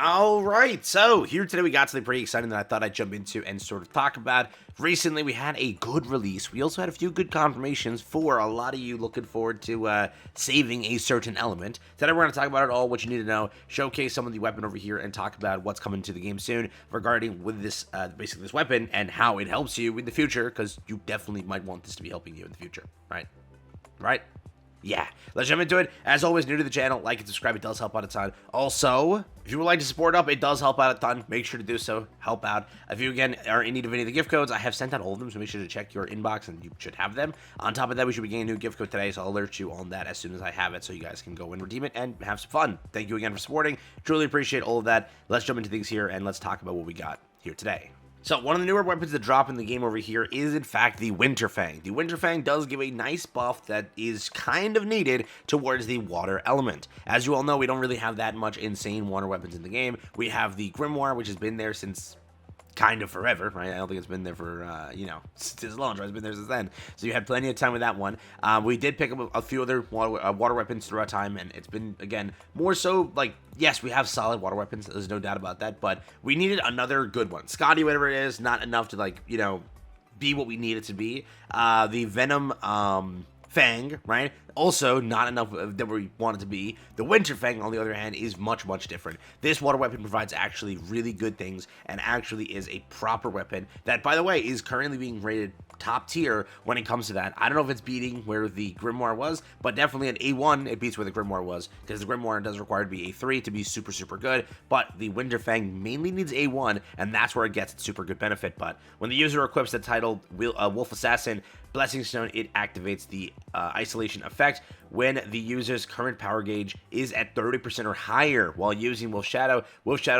All right, so here today we got something pretty exciting that I thought I'd jump into and sort of talk about. Recently, we had a good release. We also had a few good confirmations for a lot of you looking forward to saving a certain element. Today, we're going to talk about it all, what you need to know, showcase some of the weapon over here, and talk about what's coming to the game soon regarding with this, basically this weapon and how it helps you in the future, because you definitely might want this to be helping you in the future, right? Right? Yeah, let's jump into it. As always, new to the channel, like and subscribe. It does help out a ton. Also, if you would like to support up, it does help out a ton. Make sure to do so. Help out. If you, again, are in need of any of the gift codes, I have sent out all of them, so make sure to check your inbox, and you should have them. On top of that, we should be getting a new gift code today, so I'll alert you on that as soon as I have it, so you guys can go and redeem it and have some fun. Thank you again for supporting. Truly appreciate all of that. Let's jump into things here, and let's talk about what we got here today. So, one of the newer weapons that drop in the game over here is, in fact, the Winterfang. The Winterfang does give a nice buff that is kind of needed towards the water element. As you all know, we don't really have that much insane water weapons in the game. We have the Grimoire, which has been there since kind of forever, right? I don't think it's been there for, since launch, right? It's been there since then. So you had plenty of time with that one. We did pick up a few other water weapons throughout time, and it's been, again, more so, like, yes, we have solid water weapons. There's no doubt about that, but we needed another good one. Scotty, whatever it is, not enough to, like, be what we need it to be. The Venom, Fang, right? Also, not enough that we want it to be. The Winterfang, on the other hand, is much, much different. This water weapon provides actually really good things and actually is a proper weapon that, by the way, is currently being rated top tier when it comes to that. I don't know if it's beating where the Grimoire was, but definitely at A1, it beats where the Grimoire was, because the Grimoire does require to be A3 to be super, super good, but the Winterfang mainly needs A1, and that's where it gets its super good benefit. But when the user equips the title Wolf Assassin Blessing Stone, it activates the isolation effect when the user's current power gauge is at 30% or higher. While using Wolf Shadow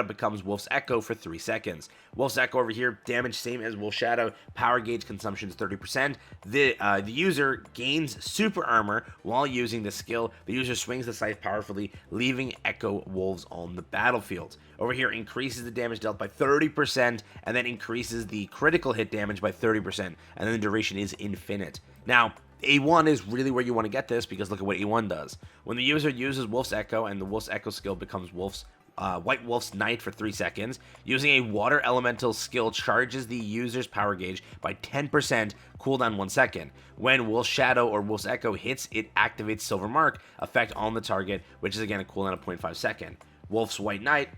becomes Wolf's Echo for 3 seconds. Wolf's Echo over here, damage same as Wolf Shadow, power gauge consumption is 30%. The user gains super armor while using the skill. The user swings the scythe powerfully, leaving Echo Wolves on the battlefield. Over here, increases the damage dealt by 30%, and then increases the critical hit damage by 30%, and then the duration is infinite. Now, A1 is really where you want to get this, because look at what A1 does. When the user uses Wolf's Echo, and the Wolf's Echo skill becomes White Wolf's Knight for 3 seconds, using a Water Elemental skill charges the user's power gauge by 10%, cooldown 1 second. When Wolf's Shadow or Wolf's Echo hits, it activates Silver Mark effect on the target, which is again a cooldown of 0.5 second. Wolf's White Knight,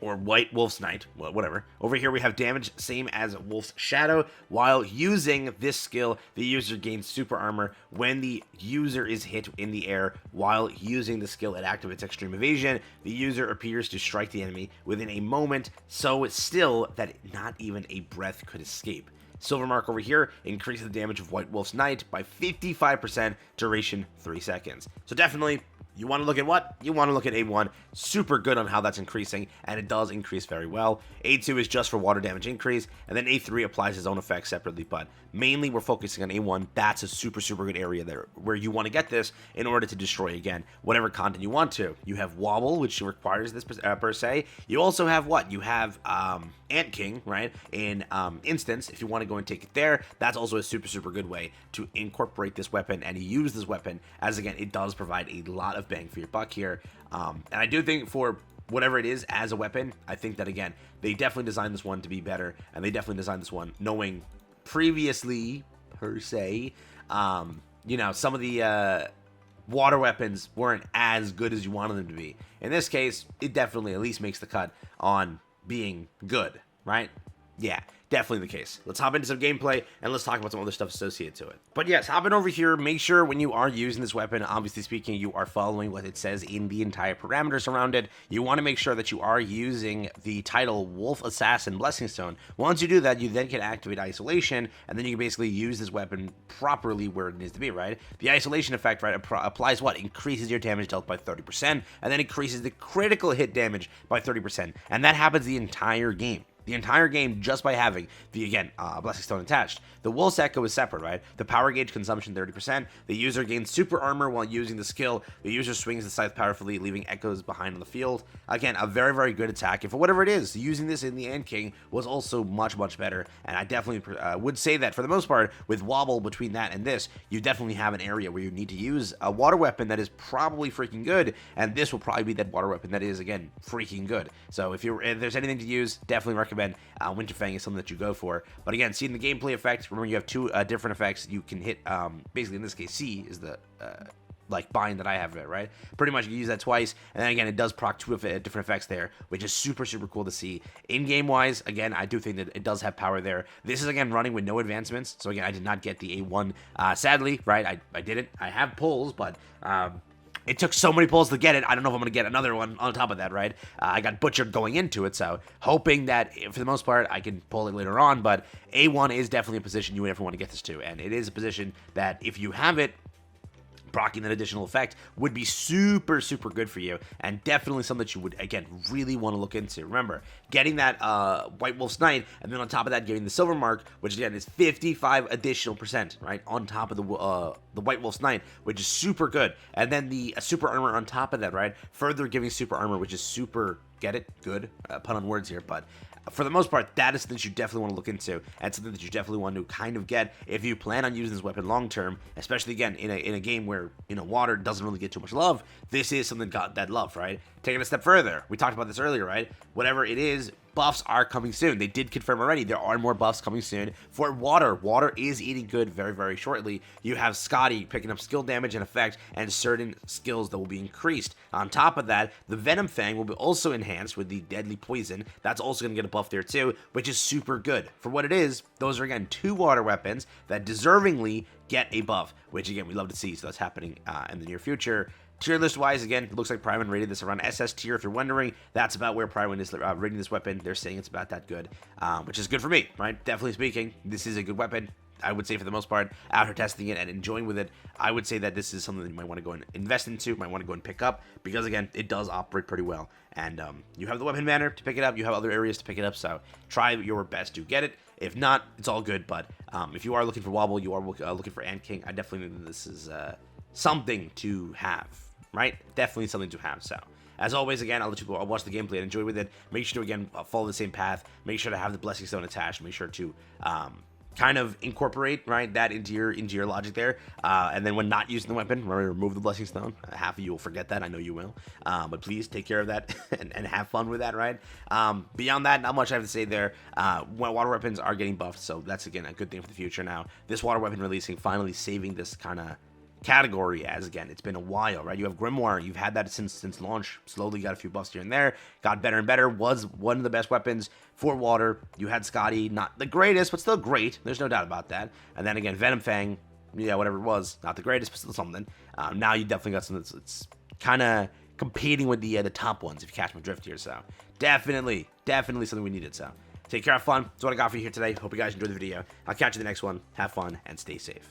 or White Wolf's Knight, well, whatever. Over here we have damage same as Wolf's Shadow. While using this skill, the user gains super armor when the user is hit in the air. While using the skill, it activates extreme evasion. The user appears to strike the enemy within a moment, so still that not even a breath could escape. Silver Mark over here increases the damage of White Wolf's Knight by 55%, duration 3 seconds. So definitely, you want to look at what? You want to look at A1. Super good on how that's increasing, and it does increase very well. A2 is just for water damage increase, and then A3 applies his own effects separately, but mainly we're focusing on A1. That's a super, super good area there where you want to get this in order to destroy, again, whatever content you want to. You have Wobble, which requires this per se. You also have what? You have Ant King, right? In Instance, if you want to go and take it there, that's also a super, super good way to incorporate this weapon and use this weapon, as again, it does provide a lot of bang for your buck here. And I do think for whatever it is as a weapon, I think that, again, they definitely designed this one to be better, and they definitely designed this one knowing previously, per se, some of the water weapons weren't as good as you wanted them to be. In this case, it definitely at least makes the cut on being good, right? Yeah, definitely the case. Let's hop into some gameplay, and let's talk about some other stuff associated to it. But yes, hopping over here, make sure when you are using this weapon, obviously speaking, you are following what it says in the entire parameters around it. You want to make sure that you are using the title Wolf Assassin Blessing Stone. Once you do that, you then can activate Isolation, and then you can basically use this weapon properly where it needs to be, right? The Isolation effect, right, applies what? Increases your damage dealt by 30%, and then increases the critical hit damage by 30%, and that happens the entire game. the entire game just by having the, again, Blessing Stone attached. The Wolf's Echo is separate, right? The power gauge consumption 30%. The user gains super armor while using the skill. The user swings the scythe powerfully, leaving echoes behind on the field. Again, a very, very good attack. And for whatever it is, using this in the Ant King was also much, much better. And I definitely would say that for the most part, with Wobble between that and this, you definitely have an area where you need to use a water weapon that is probably freaking good. And this will probably be that water weapon that is, again, freaking good. So if there's anything to use, definitely recommend Winterfang is something that you go for. But again, seeing the gameplay effect, remember you have two different effects you can hit. Basically, in this case, C is the like bind that I have it, right? Pretty much you can use that twice, and then again, it does proc two different effects there, which is super, super cool to see. In-game wise, again, I do think that it does have power there. This is, again, running with no advancements, so again, I did not get the A1, sadly, right? I didn't. I have pulls, but it took so many pulls to get it. I don't know if I'm going to get another one on top of that, right? I got butchered going into it, so hoping that, for the most part, I can pull it later on, but A1 is definitely a position you would ever want to get this to, and it is a position that if you have it, proccing that additional effect would be super, super good for you, and definitely something that you would, again, really want to look into. Remember, getting that White Wolf's Knight, and then on top of that, getting the Silver Mark, which again is 55 additional %, right, on top of the White Wolf's Knight, which is super good, and then the super armor on top of that, right, further giving super armor, which is super, get it, good, pun on words here, but for the most part, that is something that you definitely want to look into, and something that you definitely want to kind of get if you plan on using this weapon long term, especially again in a game where, you know, water doesn't really get too much love. This is something that got that love, right? Taking a step further, we talked about this earlier, right? Whatever it is, buffs are coming soon. They did confirm already there are more buffs coming soon for water. Water is eating good very, very shortly. You have Scotty picking up skill damage and effect and certain skills that will be increased. On top of that, the Venom Fang will be also enhanced with the Deadly Poison. That's also going to get a buff there too, which is super good. For what it is, those are again 2 water weapons that deservingly get a buff, which again, we love to see, so that's happening in the near future. Tier list wise, again, it looks like Prywin rated this around SS tier. If you're wondering, that's about where Prywin is rating this weapon. They're saying it's about that good, which is good for me, right? Definitely speaking, this is a good weapon. I would say for the most part, after testing it and enjoying with it, I would say that this is something that you might want to go and invest into, might want to go and pick up, because again, it does operate pretty well. And you have the weapon banner to pick it up, you have other areas to pick it up, so try your best to get it. If not, it's all good, but if you are looking for Wobble, you are looking for Ant King, I definitely think this is something to have, right? Definitely something to have, so. As always, again, I'll let you go watch the gameplay and enjoy with it. Make sure to, again, follow the same path. Make sure to have the Blessing Stone attached. Make sure to kind of incorporate, right, that into your logic there. And then when not using the weapon, remove the Blessing Stone. Half of you will forget that. I know you will. But please take care of that and have fun with that, right? Beyond that, not much I have to say there. Water weapons are getting buffed, so that's, again, a good thing for the future now. This water weapon releasing, finally saving this kind of category, as again, it's been a while, right? You have Grimoire, you've had that since launch, slowly got a few buffs here and there, got better and better, was one of the best weapons for water. You had Scotty, not the greatest, but still great, there's no doubt about that. And then again, Venom Fang, yeah, whatever it was, not the greatest, but still something. Now you definitely got something that's kind of competing with the top ones, if you catch my drift here, so definitely something we needed, so take care, have fun. That's what I got for you here today. Hope you guys enjoyed the video. I'll catch you in the next one. Have fun and stay safe.